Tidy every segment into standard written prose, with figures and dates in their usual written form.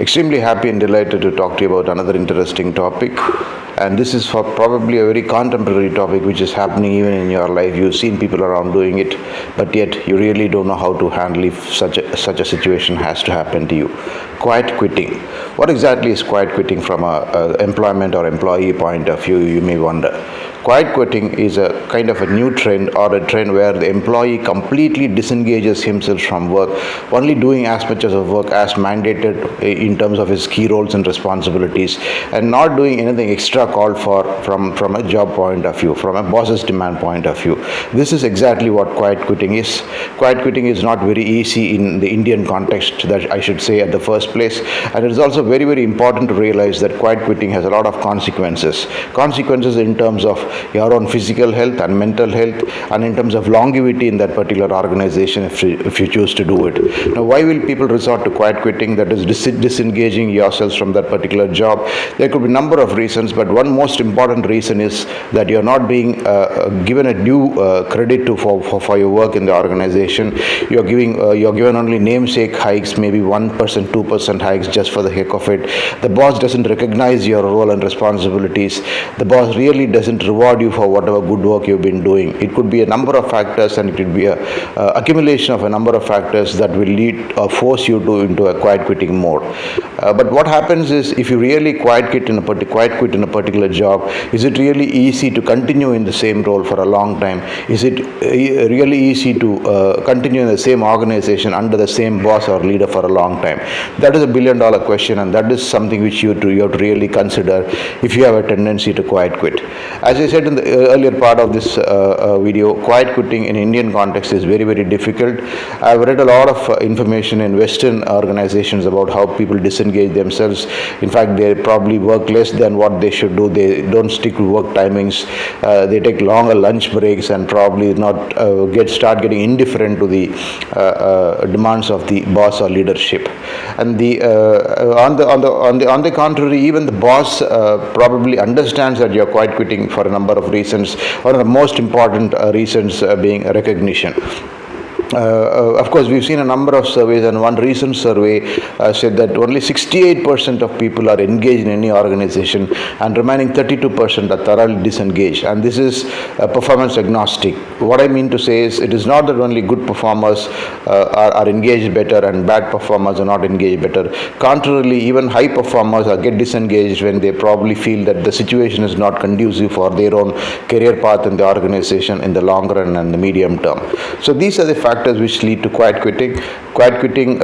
Extremely happy and delighted to talk to you about another interesting topic. And this is for probably a very contemporary topic which is happening even in your life. You've seen people around doing it, but yet you really don't know how to handle if such a situation has to happen to you. Quiet quitting. What exactly is quiet quitting from a employment or employee point of view, you may wonder. Quiet quitting is a kind of a new trend or a trend where the employee completely disengages himself from work, only doing as much of work as mandated in terms of his key roles and responsibilities, and not doing anything extra called for from a job point of view, from a boss's demand point of view. This is exactly what quiet quitting is. Quiet quitting is not very easy in the Indian context, that I should say at the first place, and it is also very, very important to realize that quiet quitting has a lot of consequences. Consequences in terms of your own physical health and mental health, and in terms of longevity in that particular organization if you choose to do it. Now, why will people resort to quiet quitting, that is disengaging yourselves from that particular job? There could be a number of reasons, but one most important reason is that you're not being given a due credit for your work in the organization. You're given only namesake hikes, maybe 1%, 2% hikes just for the heck of it. The boss doesn't recognize your role and responsibilities. The boss really doesn't reward you for whatever good work you've been doing. It could be a number of factors, and it could be a accumulation of a number of factors that will lead or force you into a quiet quitting mode. But what happens is, if you really quiet quit in a particular job, is it really easy to continue in the same role for a long time? Is it really easy to continue in the same organization under the same boss or leader for a long time? That is a billion-dollar question, and that is something which you have to really consider if you have a tendency to quiet quit. As I said in the earlier part of this video, quiet quitting in Indian context is very, very difficult. I've read a lot of information in Western organizations about how people disengage themselves. In fact, they probably work less than what they should do. They don't stick to work timings. They take longer lunch breaks and probably not start getting indifferent to the demands of the boss or leadership. And on the contrary, even the boss probably understands that you're quiet quitting for a number of reasons. One of the most important reasons being recognition. Of course, we've seen a number of surveys, and one recent survey said that only 68% of people are engaged in any organization, and remaining 32% are thoroughly disengaged. And this is performance agnostic. What I mean to say is, it is not that only good performers are engaged better and bad performers are not engaged better. Contrarily, even high performers get disengaged when they probably feel that the situation is not conducive for their own career path in the organization in the long run and the medium term. So these are the factors which lead to quiet quitting. Quiet quitting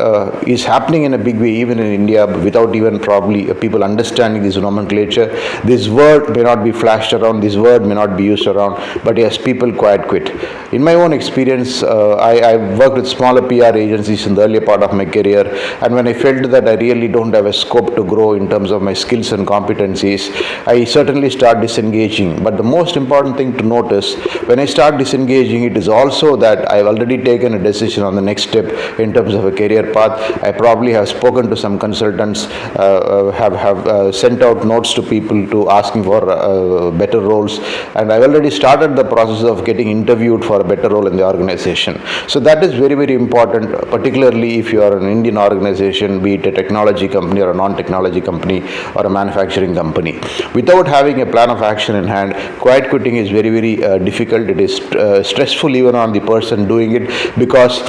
is happening in a big way even in India, without even probably people understanding this nomenclature. This word may not be flashed around, this word may not be used around, but yes, people quiet quit. In my own experience, I worked with smaller PR agencies in the earlier part of my career, and when I felt that I really don't have a scope to grow in terms of my skills and competencies, I certainly start disengaging. But the most important thing to notice, when I start disengaging, it is also that I've already taken a decision on the next step in terms of a career path. I probably have spoken to some consultants, have sent out notes to people to asking for better roles, and I've already started the process of getting interviewed for a better role in the organization. So that is very, very important, particularly if you are an Indian organization, be it a technology company or a non-technology company or a manufacturing company. Without having a plan of action in hand, quiet quitting is very, very difficult. It is stressful even on the person doing it, because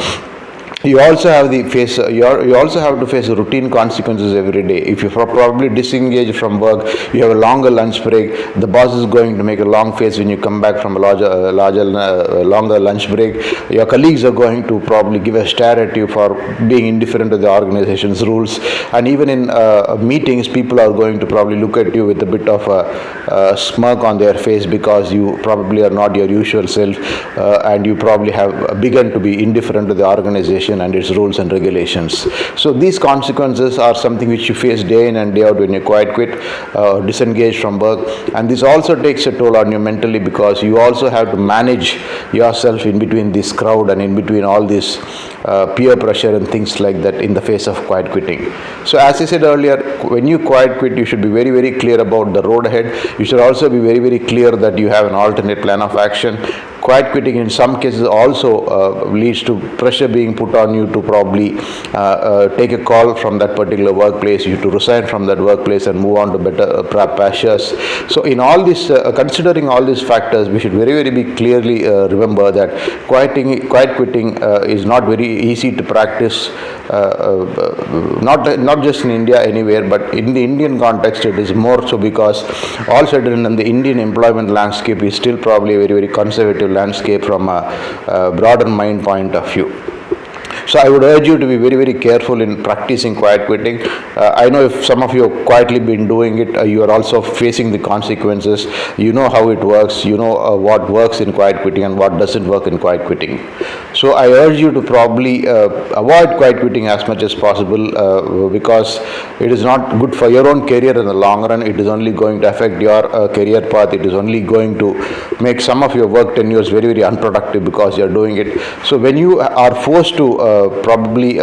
you also have to face the routine consequences every day. If you probably disengage from work, you have a longer lunch break. The boss is going to make a long face when you come back from a longer lunch break. Your colleagues are going to probably give a stare at you for being indifferent to the organization's rules. And even in meetings, people are going to probably look at you with a bit of a smirk on their face, because you probably are not your usual self, and you probably have begun to be indifferent to the organization and its rules and regulations. So these consequences are something which you face day in and day out when you quiet quit, disengage from work. And this also takes a toll on you mentally, because you also have to manage yourself in between this crowd and in between all this peer pressure and things like that in the face of quiet quitting. So as I said earlier, when you quiet quit, you should be very, very clear about the road ahead. You should also be very, very clear that you have an alternate plan of action. Quiet quitting in some cases also leads to pressure being put on you to probably take a call from that particular workplace, you to resign from that workplace and move on to better pastures. So in all this, considering all these factors, we should very be clearly remember that quiet quitting is not very easy to practice, not just in India, anywhere, but in the Indian context it is more so, because all said and done, the Indian employment landscape is still probably a very conservative landscape from a broader mind point of view. So I would urge you to be very careful in practicing quiet quitting. I know if some of you have quietly been doing it, you are also facing the consequences. You know how it works. You know what works in quiet quitting and what doesn't work in quiet quitting. So I urge you to probably avoid quiet quitting as much as possible, because it is not good for your own career in the long run. It is only going to affect your career path. It is only going to make some of your work tenures very unproductive because you are doing it. So when you are forced to probably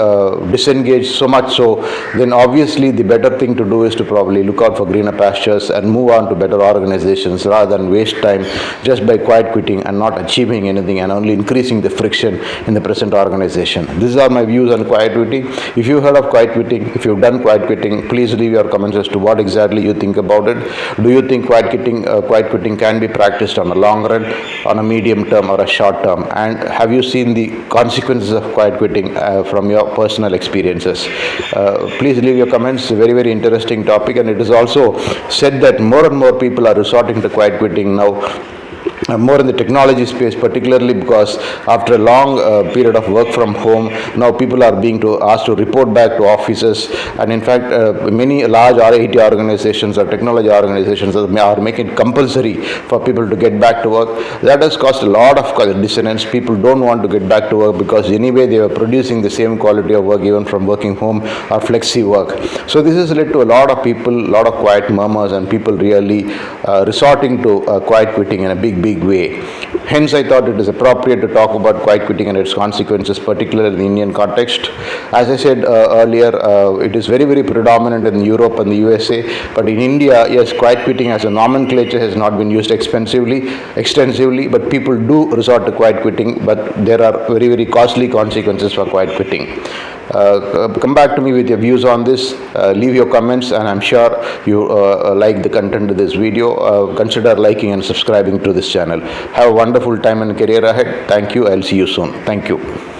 disengage so much, so then obviously the better thing to do is to probably look out for greener pastures and move on to better organizations, rather than waste time just by quiet quitting and not achieving anything and only increasing the friction in the present organization. These are my views on quiet quitting. If you heard of quiet quitting, if you've done quiet quitting, please leave your comments as to what exactly you think about it. Do you think quiet quitting can be practiced on a long run, on a medium term, or a short term? And have you seen the consequences of quiet quitting from your personal experiences? Please leave your comments. Very interesting topic, and it is also said that more and more people are resorting to quiet quitting now, more in the technology space, particularly because after a long period of work from home, now people are being asked to report back to offices, and in fact many large IT organizations or technology organizations are making it compulsory for people to get back to work. That has caused a lot of dissonance. People don't want to get back to work because anyway they were producing the same quality of work even from working home or flexi work. So this has led to a lot of people, a lot of quiet murmurs, and people really resorting to quiet quitting in a big way. Hence, I thought it is appropriate to talk about quiet quitting and its consequences, particularly in the Indian context. As I said earlier, it is very predominant in Europe and the USA, but in India, yes, quiet quitting as a nomenclature has not been used extensively, but people do resort to quiet quitting, but there are very costly consequences for quiet quitting. Come back to me with your views on this. Leave your comments, and I'm sure you like the content of this video. Consider liking and subscribing to this channel. Have a wonderful time and career ahead. Thank you. I'll see you soon. Thank you.